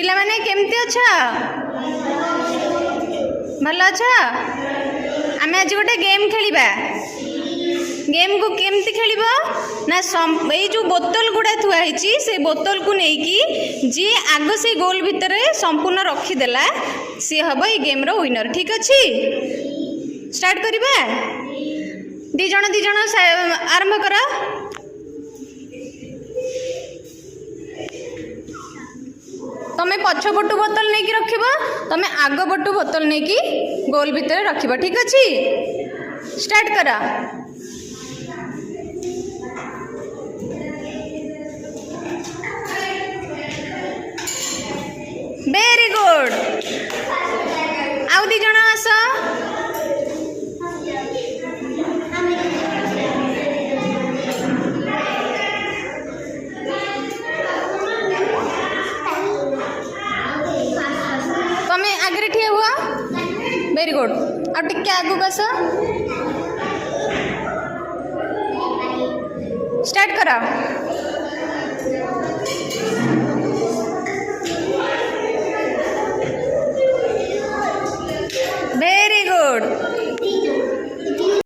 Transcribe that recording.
पिला माने केमती अछ भल अछ आमे आज गोटे गेम खेलिबा गेम को केमती खेलिबो ना ए जो बोतल गुड़ा थुआ ହେଇची से बोतल को नेकी जी आग से गोल भितर संपूर्ण रखी देला सी हबो ए गेम रो विनर ठीक अछि स्टार्ट करिबा दी जण आरंभ कर तमे पछ पटु बोतल नहीं कि रखिबो तमे आग पटु बोतल नहीं कि गोल भितर रखिबो ठीक अछि स्टार्ट करा वेरी गुड आउ दी जण आस तमे आगे ठिया हुआ वेरी गुड आ टिके आगु आस स्टार्ट करा